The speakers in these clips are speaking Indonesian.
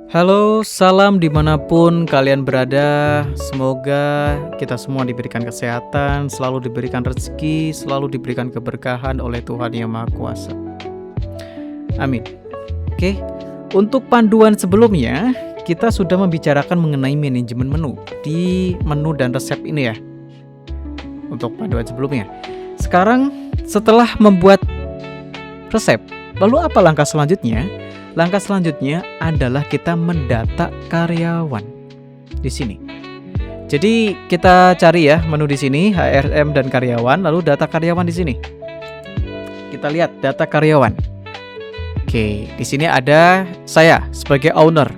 Halo, salam dimanapun kalian berada. Semoga kita semua diberikan kesehatan, selalu diberikan rezeki, selalu diberikan keberkahan oleh Tuhan Yang Maha Kuasa. Amin. Oke, untuk panduan sebelumnya, kita sudah membicarakan mengenai manajemen menu di menu dan resep ini ya. Untuk panduan sebelumnya. Sekarang setelah membuat resep, lalu apa langkah selanjutnya? Langkah selanjutnya adalah kita mendata karyawan di sini. Jadi kita cari ya menu di sini HRM dan karyawan, lalu data karyawan di sini. Kita lihat data karyawan. Oke, di sini ada saya sebagai owner.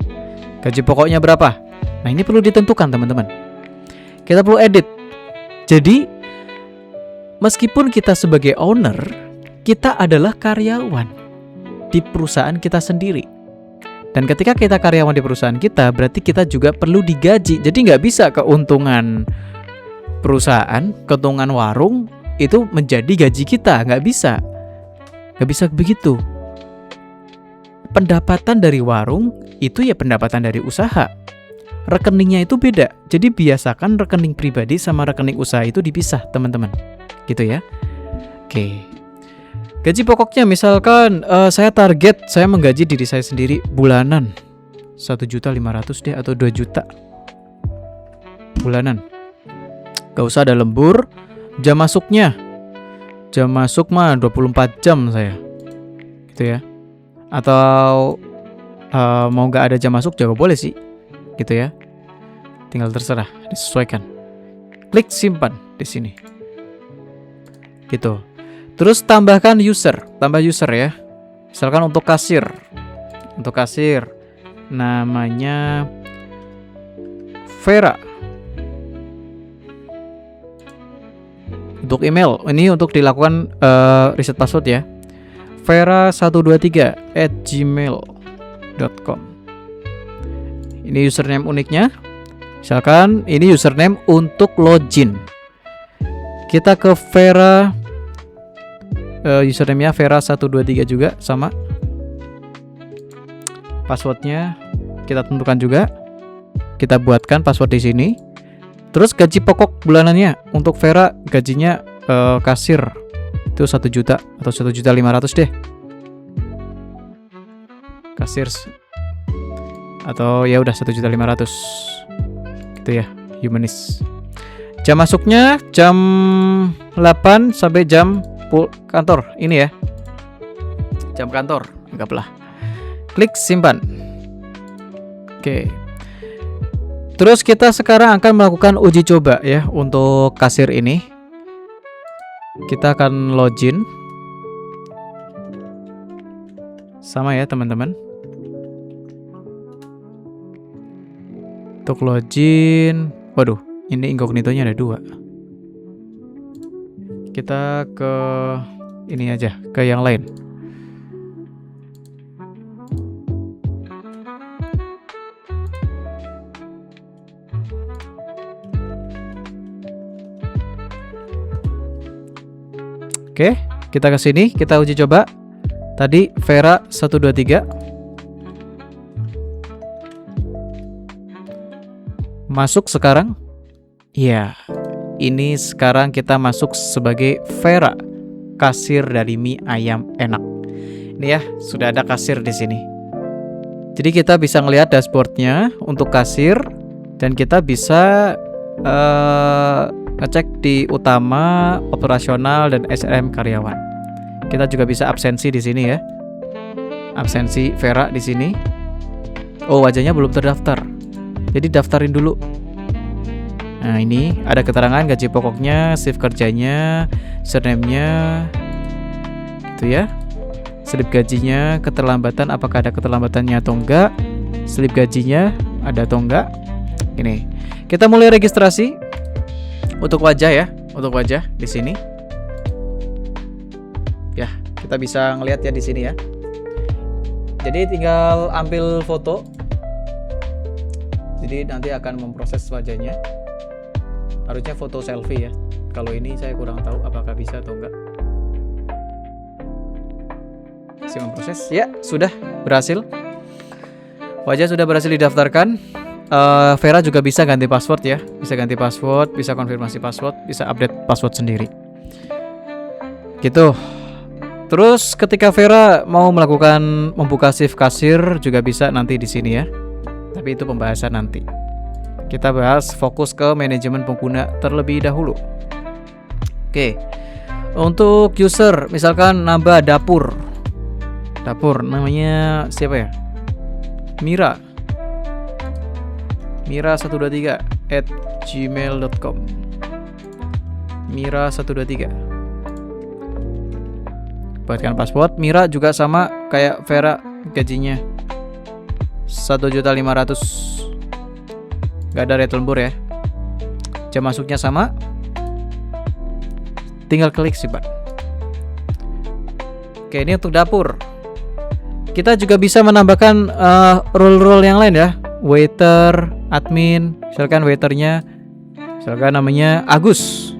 Gaji pokoknya berapa? Nah, ini perlu ditentukan teman-teman. Kita perlu edit. Jadi meskipun kita sebagai owner, kita adalah karyawan di perusahaan kita sendiri. Dan ketika kita karyawan di perusahaan kita, berarti kita juga perlu digaji. Jadi nggak bisa keuntungan perusahaan, keuntungan warung itu menjadi gaji kita. Nggak bisa begitu. Pendapatan dari warung itu ya pendapatan dari usaha. Rekeningnya itu beda. Jadi biasakan rekening pribadi sama rekening usaha itu dipisah, teman-teman. Gitu ya. Oke. Gaji pokoknya misalkan saya target saya menggaji diri saya sendiri bulanan 1.500.000 deh atau 2 juta bulanan. Gak usah ada lembur. Jam masuk mah 24 jam saya gitu ya. Atau mau gak ada jam masuk juga boleh sih gitu ya. Tinggal terserah, disesuaikan. Klik simpan di sini gitu. Terus tambah user ya. Misalkan untuk kasir namanya Vera. Untuk email, ini untuk dilakukan reset password ya. vera123@gmail.com. Ini username uniknya. Misalkan ini username untuk login. Kita ke Vera, username-nya Vera123 juga sama. Passwordnya kita tentukan juga. Kita buatkan password di sini. Terus gaji pokok bulanannya untuk Vera gajinya kasir itu 1 juta atau 1.500.000 deh. Kasir atau ya udah 1.500.000 gitu ya, humanis. Jam masuknya jam 8 sampai jam kantor ini ya, jam kantor anggaplah. Klik simpan. Oke. Terus kita sekarang akan melakukan uji coba ya untuk kasir ini. Kita akan login sama ya teman-teman. Untuk login, waduh, ini incognito-nya ada 2. Kita ke ini aja, ke yang lain. Oke, kita ke sini, kita uji coba. Tadi Vera 123. Masuk sekarang. Iya. Ini sekarang kita masuk sebagai Vera, kasir dari mie ayam enak. Ini ya, sudah ada kasir di sini. Jadi kita bisa ngelihat dashboardnya untuk kasir dan kita bisa ngecek di utama, operasional dan SRM karyawan. Kita juga bisa absensi di sini ya. Absensi Vera di sini. Oh, wajahnya belum terdaftar. Jadi daftarin dulu. Nah, ini ada keterangan gaji pokoknya, shift kerjanya, surname-nya, gitu ya. Slip gajinya, keterlambatan, apakah ada keterlambatannya atau enggak, slip gajinya ada atau enggak. Ini kita mulai registrasi untuk wajah ya, untuk wajah di sini. Ya, kita bisa ngelihat ya di sini ya. Jadi tinggal ambil foto. Jadi nanti akan memproses wajahnya. Harusnya foto selfie ya. Kalau ini saya kurang tahu apakah bisa atau enggak. Masih memproses. Ya, sudah berhasil. Wajah sudah berhasil didaftarkan. Vera juga bisa ganti password ya, bisa ganti password, bisa konfirmasi password, bisa update password sendiri. Gitu. Terus ketika Vera mau melakukan membuka shift kasir juga bisa nanti di sini ya. Tapi itu pembahasan nanti. Kita bahas fokus ke manajemen pengguna terlebih dahulu. Oke. Untuk user misalkan nambah dapur. Dapur namanya siapa ya? Mira 123@gmail.com. Mira 123. Buatkan password. Mira juga sama kayak Vera, gajinya 1.500.000. Gak ada red lembur ya. Jam masuknya sama. Tinggal klik simpan. Oke, ini untuk dapur. Kita juga bisa menambahkan role-role yang lain ya. Waiter, admin. Misalkan waiternya, misalkan namanya Agus.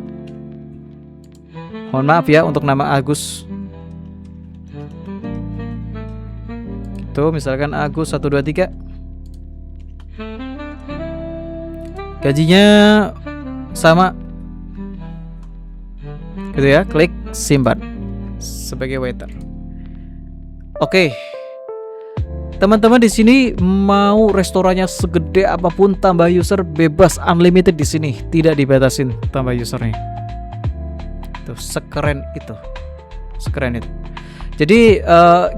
Mohon maaf ya untuk nama Agus. Itu misalkan Agus 123. Gajinya sama. Gitu ya, klik simpan sebagai waiter. Oke. Teman-teman di sini mau restorannya segede apapun tambah user bebas unlimited di sini, tidak dibatasin tambah usernya. Tuh, sekeren itu. Sekeren itu. Jadi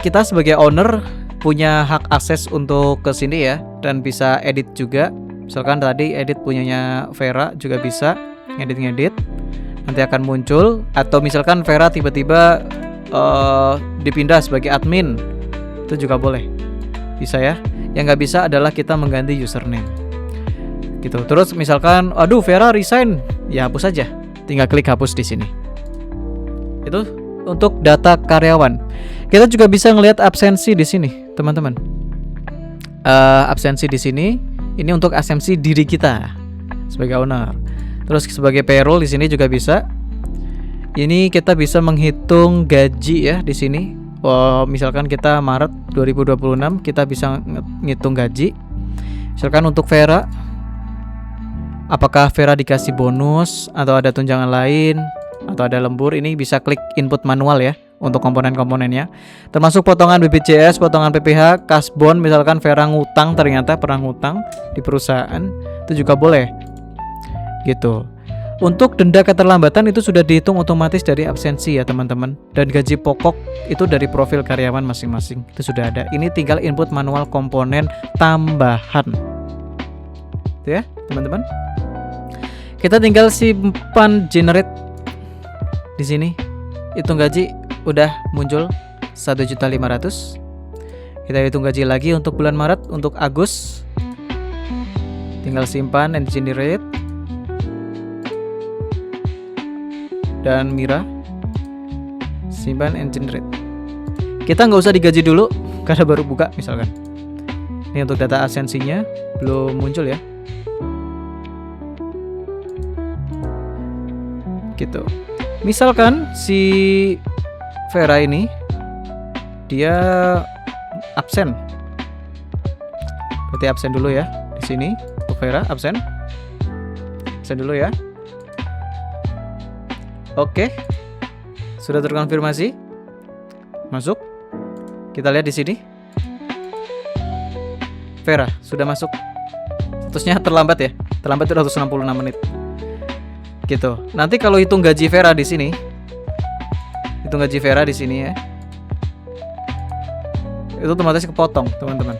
kita sebagai owner punya hak akses untuk ke sini ya, dan bisa edit juga. Misalkan tadi edit punyanya Vera juga bisa ngedit-ngedit. Nanti akan muncul. Atau misalkan Vera tiba-tiba dipindah sebagai admin, itu juga boleh. Bisa ya. Yang nggak bisa adalah kita mengganti username. Gitu. Terus misalkan, aduh Vera resign, ya hapus aja. Tinggal klik hapus di sini. Itu untuk data karyawan. Kita juga bisa ngelihat absensi di sini, teman-teman. Absensi di sini. Ini untuk absensi diri kita sebagai owner. Terus sebagai payroll di sini juga bisa. Ini kita bisa menghitung gaji ya di sini. Misalkan kita Maret 2026, kita bisa ngitung gaji. Misalkan untuk Vera, apakah Vera dikasih bonus atau ada tunjangan lain atau ada lembur, ini bisa klik input manual ya untuk komponen-komponennya. Termasuk potongan BPJS, potongan PPH, kasbon, misalkan Vera ngutang, ternyata pernah ngutang di perusahaan, itu juga boleh. Gitu. Untuk denda keterlambatan itu sudah dihitung otomatis dari absensi ya teman-teman. Dan gaji pokok itu dari profil karyawan masing-masing. Itu sudah ada. Ini tinggal input manual komponen tambahan. Itu ya teman-teman. Kita tinggal simpan generate di sini. Hitung gaji udah muncul 1.500.000. Kita hitung gaji lagi untuk bulan Maret, untuk Agus. Tinggal simpan and generate. Dan Mira simpan and generate. Kita nggak usah digaji dulu karena baru buka misalkan. Ini untuk data absensinya belum muncul ya. Gitu. Misalkan si Vera ini dia absen. Berarti absen dulu ya di sini untuk Vera absen. Absen dulu ya. Oke, sudah terkonfirmasi. Masuk. Kita lihat di sini. Vera sudah masuk. Statusnya terlambat ya. Terlambat 166 menit. Gitu. Nanti kalau hitung gaji Vera di sini, hitung gaji Vera di sini ya. Itu otomatis kepotong, teman-teman.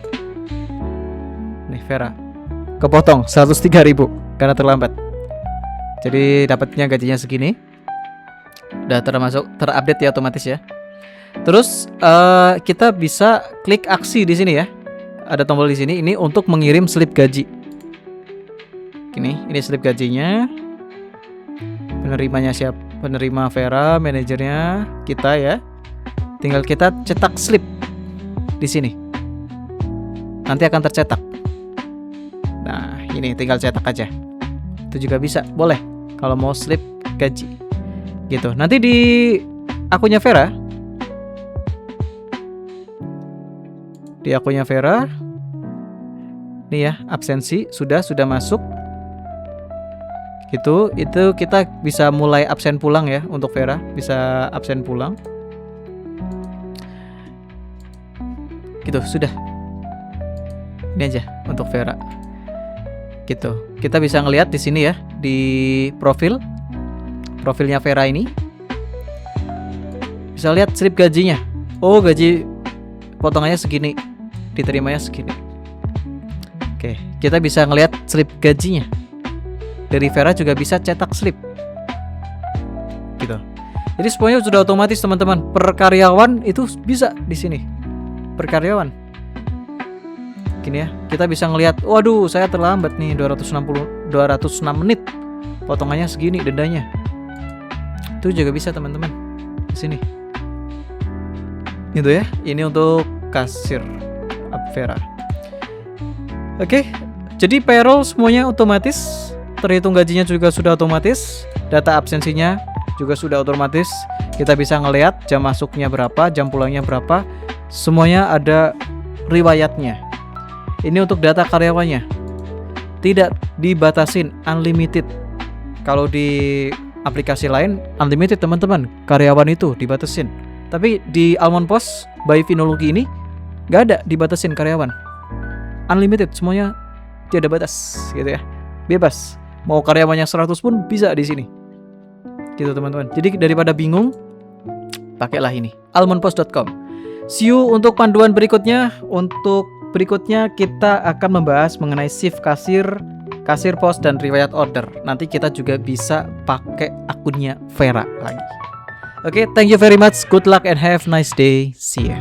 Nih Vera. Kepotong 103.000 karena terlambat. Jadi dapatnya gajinya segini. Udah terupdate ya otomatis ya. Terus kita bisa klik aksi di sini ya. Ada tombol di sini. Ini untuk mengirim slip gaji. Ini slip gajinya. Penerimanya siapa? Penerima Vera, manajernya kita ya. Tinggal kita cetak slip di sini. Nanti akan tercetak. Nah, ini tinggal cetak aja. Itu juga bisa, boleh kalau mau slip gaji. Gitu. Nanti di akunnya Vera, Nih ya, absensi sudah masuk. Gitu, itu kita bisa mulai absen pulang ya untuk Vera, bisa absen pulang. Gitu, sudah. Ini aja untuk Vera. Gitu. Kita bisa ngelihat di sini ya, di profilnya Vera ini. Bisa lihat slip gajinya. Oh, gaji potongannya segini, diterimanya segini. Oke, kita bisa ngelihat slip gajinya. Dari Vera juga bisa cetak slip. Gitu. Jadi semuanya sudah otomatis teman-teman. Per karyawan itu bisa di sini. Per karyawan. Gini ya, kita bisa ngelihat, waduh, saya terlambat nih 206 menit. Potongannya segini dendanya. Itu juga bisa teman-teman. Di sini. Gitu ya. Ini untuk kasir Vera. Oke, jadi payroll semuanya otomatis, terhitung gajinya juga sudah otomatis, data absensinya juga sudah otomatis. Kita bisa ngelihat jam masuknya berapa, jam pulangnya berapa, semuanya ada riwayatnya. Ini untuk data karyawannya, tidak dibatasin, unlimited. Kalau di aplikasi lain unlimited teman-teman, karyawan itu dibatasin. Tapi di Almond Post by Finology ini nggak ada dibatasin karyawan, unlimited, semuanya tidak ada batas gitu ya, bebas. Mau karyawannya 100 pun bisa di sini. Gitu teman-teman. Jadi daripada bingung, pakailah ini, almondpost.com. See you untuk panduan berikutnya. Untuk berikutnya kita akan membahas mengenai shift kasir pos dan riwayat order. Nanti kita juga bisa pakai akunnya Vera lagi. Oke, thank you very much. Good luck and have a nice day. See ya.